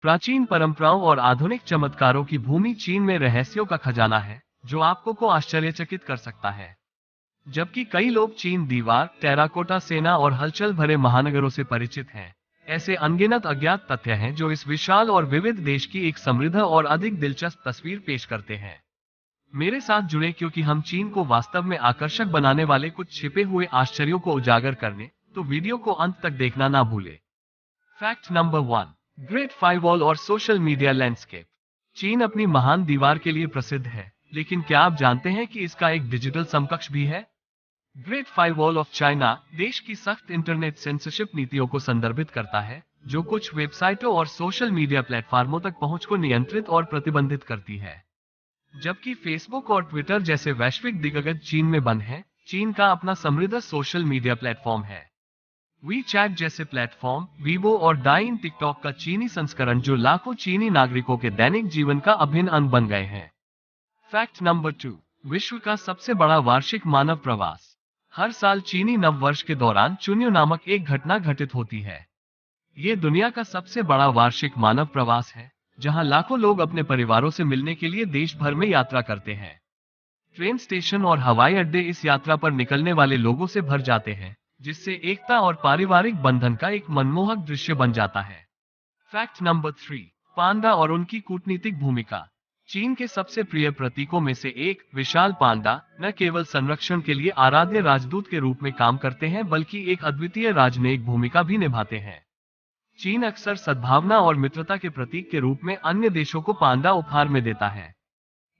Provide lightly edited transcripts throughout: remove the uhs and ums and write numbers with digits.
प्राचीन परंपराओं और आधुनिक चमत्कारों की भूमि चीन में रहस्यों का खजाना है, जो आपको को आश्चर्यचकित कर सकता है। जबकि कई लोग चीन दीवार, टेराकोटा सेना और हलचल भरे महानगरों से परिचित हैं, ऐसे अनगिनत अज्ञात तथ्य हैं जो इस विशाल और विविध देश की एक समृद्ध और अधिक दिलचस्प तस्वीर पेश करते हैं। मेरे साथ जुड़े क्योंकि हम चीन को वास्तव में आकर्षक बनाने वाले कुछ छिपे हुए आश्चर्यों को उजागर करने, तो वीडियो को अंत तक देखना ना भूले। Fact number 1। ग्रेट फायरवॉल और सोशल मीडिया लैंडस्केप। चीन अपनी महान दीवार के लिए प्रसिद्ध है, लेकिन क्या आप जानते हैं कि इसका एक डिजिटल समकक्ष भी है? ग्रेट फायरवॉल ऑफ चाइना देश की सख्त इंटरनेट सेंसरशिप नीतियों को संदर्भित करता है, जो कुछ वेबसाइटों और सोशल मीडिया प्लेटफॉर्मों तक पहुंच को नियंत्रित और प्रतिबंधित करती है। जबकि फेसबुक और ट्विटर जैसे वैश्विक दिग्गज चीन में बंद हैं, चीन का अपना समृद्ध सोशल मीडिया प्लेटफॉर्म है। वी चैट जैसे प्लेटफॉर्म, वीबो और डाइन टिकटॉक का चीनी संस्करण जो लाखों चीनी नागरिकों के दैनिक जीवन का अभिन्न अंग बन गए हैं। Fact number 2। विश्व का सबसे बड़ा वार्षिक मानव प्रवास। हर साल चीनी नव वर्ष के दौरान चुनियो नामक एक घटना घटित होती है। ये दुनिया का सबसे बड़ा वार्षिक मानव प्रवास है, जहां लाखों लोग अपने परिवारों से मिलने के लिए देश भर में यात्रा करते हैं। ट्रेन स्टेशन और हवाई अड्डे इस यात्रा पर निकलने वाले लोगों से भर जाते हैं, जिससे एकता और पारिवारिक बंधन का एक मनमोहक दृश्य बन जाता है। Fact number 3। पांडा और उनकी कूटनीतिक भूमिका। चीन के सबसे प्रिय प्रतीकों में से एक, विशाल पांडा, न केवल संरक्षण के लिए आराध्य राजदूत के रूप में काम करते हैं, बल्कि एक अद्वितीय राजनयिक भूमिका भी निभाते हैं। चीन अक्सर सद्भावना और मित्रता के प्रतीक के रूप में अन्य देशों को पांडा उपहार में देता है।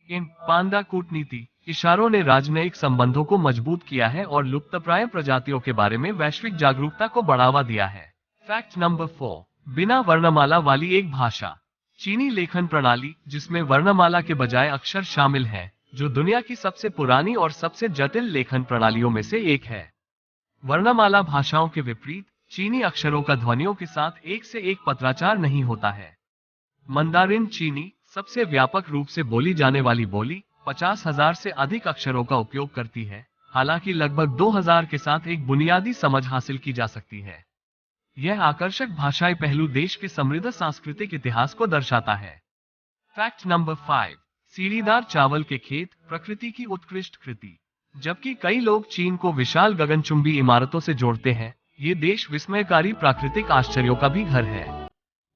इन पांडा कूटनीति इशारों ने राजनयिक संबंधों को मजबूत किया है और लुप्तप्राय प्रजातियों के बारे में वैश्विक जागरूकता को बढ़ावा दिया है। Fact number 4। बिना वर्णमाला वाली एक भाषा। चीनी लेखन प्रणाली, जिसमें वर्णमाला के बजाय अक्षर शामिल है, जो दुनिया की सबसे पुरानी और सबसे जटिल लेखन प्रणालियों में से एक है। वर्णमाला भाषाओं के विपरीत, चीनी अक्षरों का ध्वनियों के साथ एक से एक पत्राचार नहीं होता है। मंदारिन चीनी सबसे व्यापक रूप से बोली जाने वाली बोली 50,000 से अधिक अक्षरों का उपयोग करती है, हालांकि लगभग 2,000 के साथ एक बुनियादी समझ हासिल की जा सकती है। यह आकर्षक भाषाई पहलू देश के समृद्ध सांस्कृतिक इतिहास को दर्शाता है। Fact number 5। सीढ़ीदार चावल के खेत, प्रकृति की उत्कृष्ट कृति। जबकि कई लोग चीन को विशाल गगनचुंबी इमारतों से जोड़ते हैं, ये देश विस्मयकारी प्राकृतिक आश्चर्यों का भी घर है।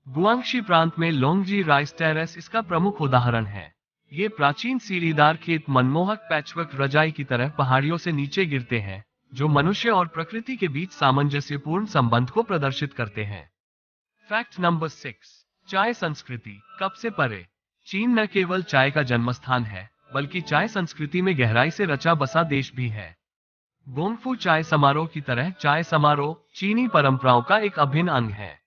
गुआंगशी प्रांत में लोंगजी राइस टेरेस इसका प्रमुख उदाहरण है। ये प्राचीन सीढ़ीदार खेत मनमोहक पैचवर्क रजाई की तरह पहाड़ियों से नीचे गिरते हैं, जो मनुष्य और प्रकृति के बीच सामंजस्यपूर्ण संबंध को प्रदर्शित करते हैं। Fact number 6। चाय संस्कृति, कप से परे। चीन न केवल चाय का जन्मस्थान है, बल्कि चाय संस्कृति में गहराई से रचा बसा देश भी है। गोंगफू चाय समारोह की तरह चाय समारोह चीनी परंपराओं का एक अभिन्न अंग है।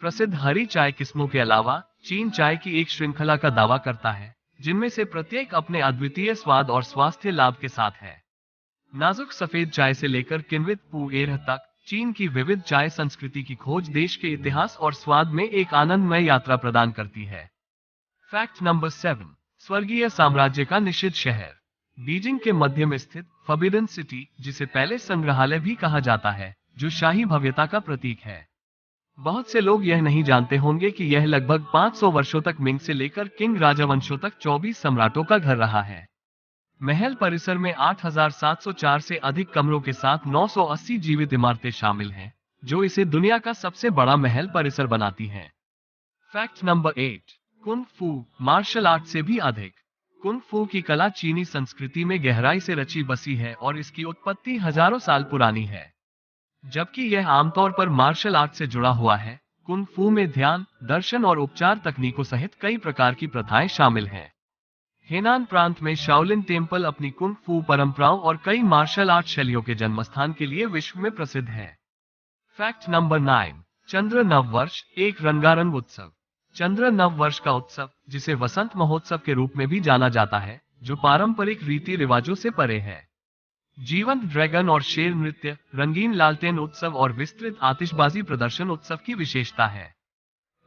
प्रसिद्ध हरी चाय किस्मों के अलावा, चीन चाय की एक श्रृंखला का दावा करता है, जिनमें से प्रत्येक अपने अद्वितीय स्वाद और स्वास्थ्य लाभ के साथ है। नाजुक सफेद चाय से लेकर किण्वित पुएर तक, चीन की विविध चाय संस्कृति की खोज देश के इतिहास और स्वाद में एक आनंदमय यात्रा प्रदान करती है। Fact number 7। स्वर्गीय साम्राज्य का निषिद्ध शहर। बीजिंग के मध्य में स्थित फॉरबिडन सिटी, जिसे पैलेस संग्रहालय भी कहा जाता है, जो शाही भव्यता का प्रतीक है। बहुत से लोग यह नहीं जानते होंगे कि यह लगभग 500 वर्षों तक मिंग से लेकर किंग राजवंशों तक 24 सम्राटों का घर रहा है। महल परिसर में 8,704 से अधिक कमरों के साथ 980 जीवित इमारतें शामिल हैं, जो इसे दुनिया का सबसे बड़ा महल परिसर बनाती हैं। Fact number 8। कुंग फू, मार्शल आर्ट से भी अधिक। कुंग फू की कला चीनी संस्कृति में गहराई से रची बसी है और इसकी उत्पत्ति हजारों साल पुरानी है। जबकि यह आमतौर पर मार्शल आर्ट से जुड़ा हुआ है, कुंग फू में ध्यान, दर्शन और उपचार तकनीकों सहित कई प्रकार की प्रथाएं शामिल हैं। हेनान प्रांत में शाओलिन टेम्पल अपनी कुंग फू परंपराओं और कई मार्शल आर्ट शैलियों के जन्मस्थान के लिए विश्व में प्रसिद्ध है। Fact number 9। चंद्र नव वर्ष, एक रंगारंग उत्सव। चंद्र नव वर्ष का उत्सव, जिसे वसंत महोत्सव के रूप में भी जाना जाता है, जो पारंपरिक रीति रिवाजों से परे है। जीवंत ड्रैगन और शेर नृत्य, रंगीन लालटेन उत्सव और विस्तृत आतिशबाजी प्रदर्शन उत्सव की विशेषता है।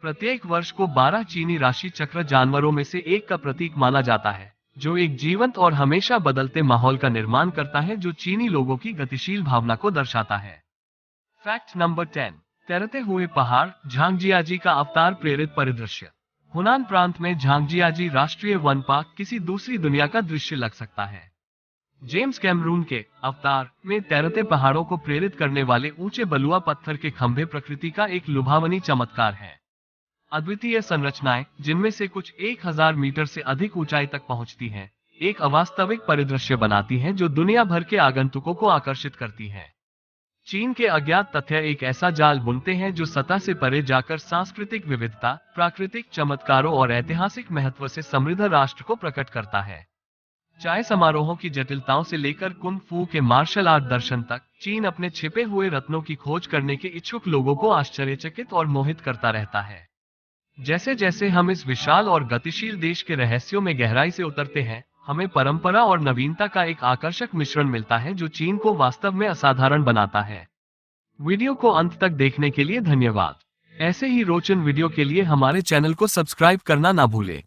प्रत्येक वर्ष को 12 चीनी राशि चक्र जानवरों में से एक का प्रतीक माना जाता है, जो एक जीवंत और हमेशा बदलते माहौल का निर्माण करता है, जो चीनी लोगों की गतिशील भावना को दर्शाता है। Fact number 10। तैरते हुए पहाड़, झांगजियाजी का अवतार प्रेरित परिदृश्य। हुनान प्रांत में झांगजियाजी राष्ट्रीय वन पार्क किसी दूसरी दुनिया का दृश्य लग सकता है। जेम्स कैमरून के अवतार में तैरते पहाड़ों को प्रेरित करने वाले ऊंचे बलुआ पत्थर के खंभे प्रकृति का एक लुभावनी चमत्कार है। अद्वितीय संरचनाएं, जिनमें से कुछ 1000 मीटर से अधिक ऊंचाई तक पहुंचती हैं, एक अवास्तविक परिदृश्य बनाती हैं जो दुनिया भर के आगंतुकों को आकर्षित करती है। चीन के अज्ञात तथ्य एक ऐसा जाल बुनते हैं जो सतह से परे जाकर सांस्कृतिक विविधता, प्राकृतिक चमत्कारों और ऐतिहासिक महत्व से समृद्ध राष्ट्र को प्रकट करता है। चाय समारोहों की जटिलताओं से लेकर कुंग फू के मार्शल आर्ट दर्शन तक, चीन अपने छिपे हुए रत्नों की खोज करने के इच्छुक लोगों को आश्चर्यचकित और मोहित करता रहता है। जैसे जैसे हम इस विशाल और गतिशील देश के रहस्यों में गहराई से उतरते हैं, हमें परंपरा और नवीनता का एक आकर्षक मिश्रण मिलता है जो चीन को वास्तव में असाधारण बनाता है। वीडियो को अंत तक देखने के लिए धन्यवाद। ऐसे ही रोचक वीडियो के लिए हमारे चैनल को सब्सक्राइब करना ना भूलें।